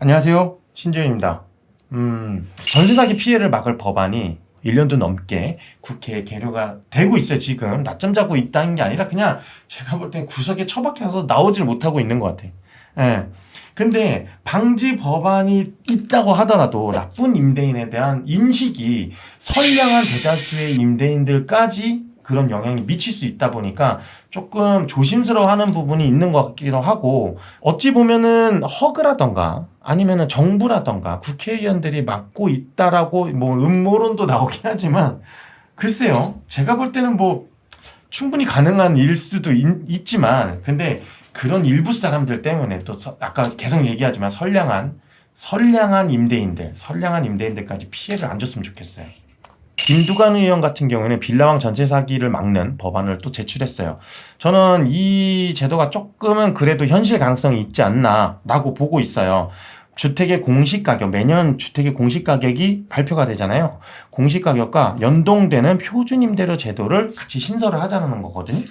안녕하세요. 신재윤입니다. 전세 사기 피해를 막을 법안이 1년도 넘게 국회에 계류가 되고 있어요. 지금 낮잠 자고 있다는 게 아니라 그냥 제가 볼 땐 구석에 처박혀서 나오질 못하고 있는 것 같아. 예. 근데 방지 법안이 있다고 하더라도 나쁜 임대인에 대한 인식이 선량한 대다수의 임대인들까지 그런 영향이 미칠 수 있다 보니까 조금 조심스러워하는 부분이 있는 것 같기도 하고, 어찌 보면은 허그라던가 아니면은 정부라던가 국회의원들이 막고 있다라고 뭐 음모론도 나오긴 하지만, 글쎄요, 제가 볼 때는 뭐 충분히 가능한 일 수도 있지만, 근데 그런 일부 사람들 때문에 또 아까 계속 얘기하지만 선량한 임대인들까지 피해를 안 줬으면 좋겠어요. 김두관 의원 같은 경우에는 빌라왕 전세 사기를 막는 법안을 또 제출했어요. 저는 이 제도가 조금은 그래도 현실 가능성이 있지 않나라고 보고 있어요. 주택의 공시가격, 매년 주택의 공시가격이 발표가 되잖아요. 공시가격과 연동되는 표준임대료 제도를 같이 신설을 하자는 거거든요.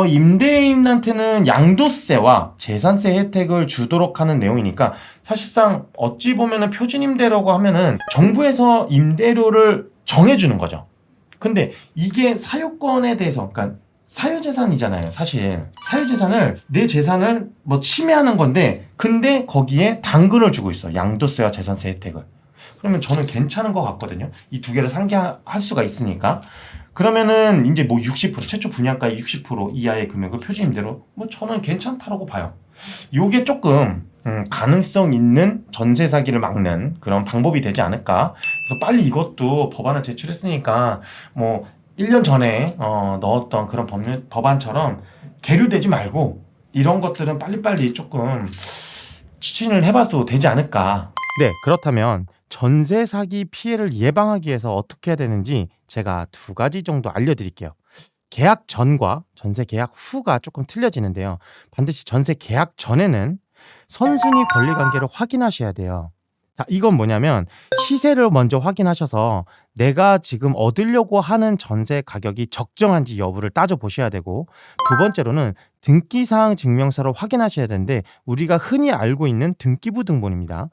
임대인한테는 양도세와 재산세 혜택을 주도록 하는 내용이니까, 사실상 어찌 보면은 표준임대료라고 하면은 정부에서 임대료를 정해주는 거죠. 근데 이게 사유권에 대해서, 그러니까 사유재산이잖아요. 사실 사유재산을, 내 재산을 뭐 침해하는 건데, 근데 거기에 당근을 주고 있어. 양도세와 재산세 혜택을. 그러면 저는 괜찮은 것 같거든요. 이 두 개를 상기할 수가 있으니까. 그러면은 이제 뭐 60%, 최초 분양가의 60% 이하의 금액을 표준임대로, 뭐 저는 괜찮다라고 봐요. 요게 조금 가능성 있는 전세 사기를 막는 그런 방법이 되지 않을까. 그래서 빨리 이것도 법안을 제출했으니까 뭐 1년 전에 넣었던 그런 법안처럼 계류되지 말고, 이런 것들은 빨리빨리 조금 추진을 해봐도 되지 않을까. 네, 그렇다면 전세 사기 피해를 예방하기 위해서 어떻게 해야 되는지 제가 두 가지 정도 알려드릴게요. 계약 전과 전세 계약 후가 조금 틀려지는데요. 반드시 전세 계약 전에는 선순위 권리 관계를 확인하셔야 돼요. 자, 이건 뭐냐면 시세를 먼저 확인하셔서 내가 지금 얻으려고 하는 전세 가격이 적정한지 여부를 따져보셔야 되고, 두 번째로는 등기사항 증명서를 확인하셔야 되는데, 우리가 흔히 알고 있는 등기부 등본입니다.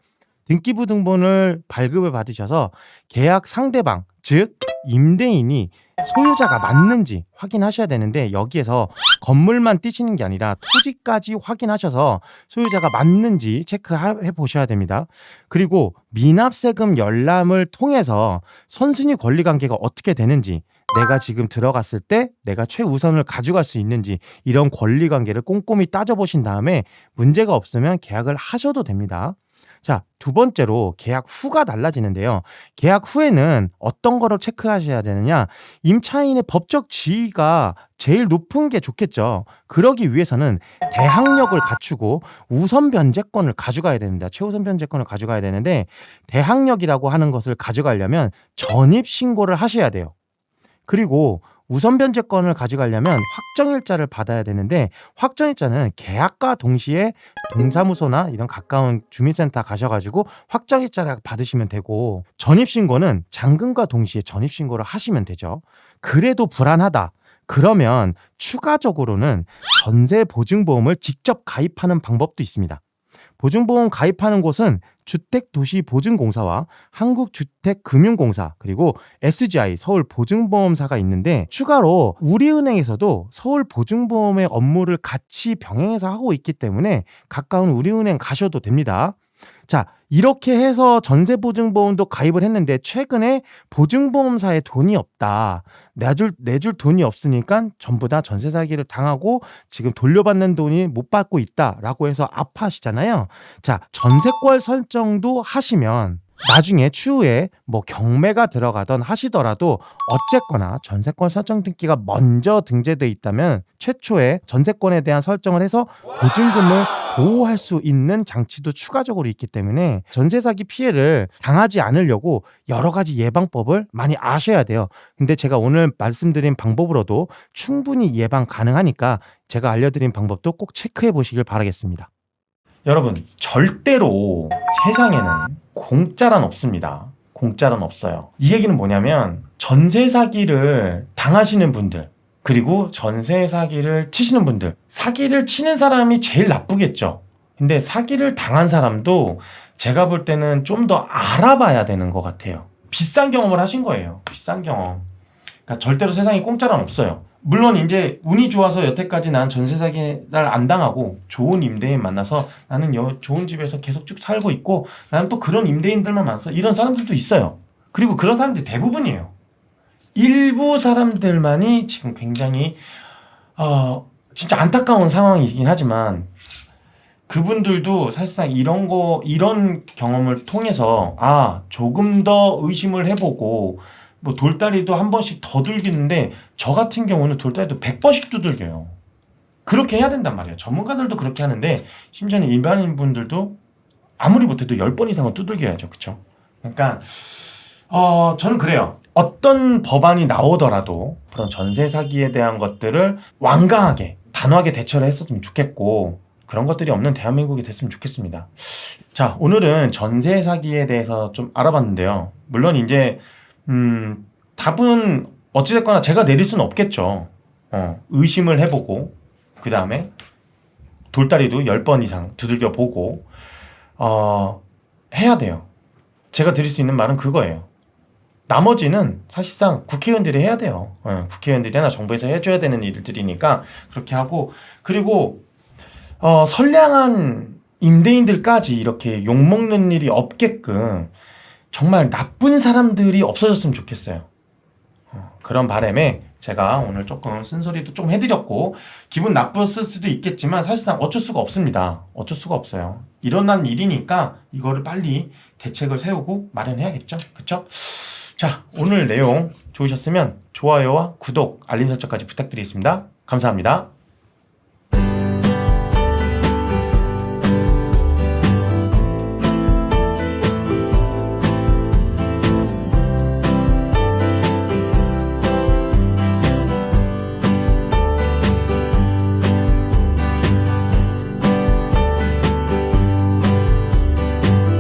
등기부 등본을 발급을 받으셔서 계약 상대방, 즉 임대인이 소유자가 맞는지 확인하셔야 되는데, 여기에서 건물만 띄시는 게 아니라 토지까지 확인하셔서 소유자가 맞는지 체크해 보셔야 됩니다. 그리고 미납세금 열람을 통해서 선순위 권리관계가 어떻게 되는지, 내가 지금 들어갔을 때 내가 최우선을 가져갈 수 있는지, 이런 권리관계를 꼼꼼히 따져보신 다음에 문제가 없으면 계약을 하셔도 됩니다. 자, 두 번째로 계약 후가 달라지는데요. 계약 후에는 어떤 거를 체크하셔야 되느냐? 임차인의 법적 지위가 제일 높은 게 좋겠죠. 그러기 위해서는 대항력을 갖추고 우선 변제권을 가져가야 됩니다. 최우선 변제권을 가져가야 되는데, 대항력이라고 하는 것을 가져가려면 전입 신고를 하셔야 돼요. 그리고 우선 변제권을 가져가려면 확정일자를 받아야 되는데, 확정일자는 계약과 동시에 동사무소나 이런 가까운 주민센터 가셔가지고 확정일자를 받으시면 되고, 전입신고는 잔금과 동시에 전입신고를 하시면 되죠. 그래도 불안하다 그러면 추가적으로는 전세보증보험을 직접 가입하는 방법도 있습니다. 보증보험 가입하는 곳은 주택도시보증공사와 한국주택금융공사, 그리고 SGI 서울보증보험사가 있는데, 추가로 우리은행에서도 서울보증보험의 업무를 같이 병행해서 하고 있기 때문에 가까운 우리은행 가셔도 됩니다. 자, 이렇게 해서 전세보증보험도 가입을 했는데 최근에 보증보험사에 돈이 없다, 내줄 돈이 없으니까 전부 다 전세 사기를 당하고 지금 돌려받는 돈이 못 받고 있다라고 해서 아파하시잖아요. 자, 전세권 설정도 하시면 나중에 추후에 뭐 경매가 들어가던 하시더라도 어쨌거나 전세권 설정 등기가 먼저 등재돼 있다면 최초에 전세권에 대한 설정을 해서 보증금을 보호할 수 있는 장치도 추가적으로 있기 때문에 전세 사기 피해를 당하지 않으려고 여러 가지 예방법을 많이 아셔야 돼요. 근데 제가 오늘 말씀드린 방법으로도 충분히 예방 가능하니까 제가 알려드린 방법도 꼭 체크해 보시길 바라겠습니다. 여러분, 절대로 세상에는 공짜란 없습니다. 공짜란 없어요. 이 얘기는 뭐냐면, 전세 사기를 당하시는 분들, 그리고 전세 사기를 치시는 분들, 사기를 치는 사람이 제일 나쁘겠죠. 근데 사기를 당한 사람도 제가 볼 때는 좀 더 알아봐야 되는 것 같아요. 비싼 경험을 하신 거예요. 비싼 경험. 그러니까 절대로 세상에 공짜는 없어요. 물론 이제 운이 좋아서 여태까지 난 전세 사기를 안 당하고 좋은 임대인 만나서 나는 좋은 집에서 계속 쭉 살고 있고 나는 또 그런 임대인들만 만나서 이런 사람들도 있어요. 그리고 그런 사람들이 대부분이에요. 일부 사람들만이 지금 굉장히 진짜 안타까운 상황이긴 하지만 그분들도 사실상 이런 경험을 통해서 조금 더 의심을 해보고 뭐 돌다리도 한 번씩 더 들기는데 저 같은 경우는 돌다리도 100번씩 두들겨요. 그렇게 해야 된단 말이에요. 전문가들도 그렇게 하는데 심지어는 일반인 분들도 아무리 못해도 10번 이상은 두들겨야죠. 그쵸? 그러니까 저는 그래요. 어떤 법안이 나오더라도 그런 전세 사기에 대한 것들을 완강하게 단호하게 대처를 했었으면 좋겠고 그런 것들이 없는 대한민국이 됐으면 좋겠습니다. 자, 오늘은 전세 사기에 대해서 좀 알아봤는데요. 물론 이제 답은 어찌됐거나 제가 내릴 수는 없겠죠. 의심을 해보고 그 다음에 돌다리도 10번 이상 두들겨 보고 해야 돼요. 제가 드릴 수 있는 말은 그거예요. 나머지는 사실상 국회의원들이 해야 돼요. 국회의원들이나 정부에서 해줘야 되는 일들이니까 그렇게 하고 그리고 선량한 임대인들까지 이렇게 욕먹는 일이 없게끔 정말 나쁜 사람들이 없어졌으면 좋겠어요. 그런 바람에 제가 오늘 조금 쓴소리도 좀 해드렸고 기분 나빴을 수도 있겠지만 사실상 어쩔 수가 없습니다. 어쩔 수가 없어요. 일어난 일이니까 이거를 빨리 대책을 세우고 마련해야겠죠. 그쵸? 자, 오늘 내용 좋으셨으면 좋아요와 구독, 알림 설정까지 부탁드리겠습니다. 감사합니다.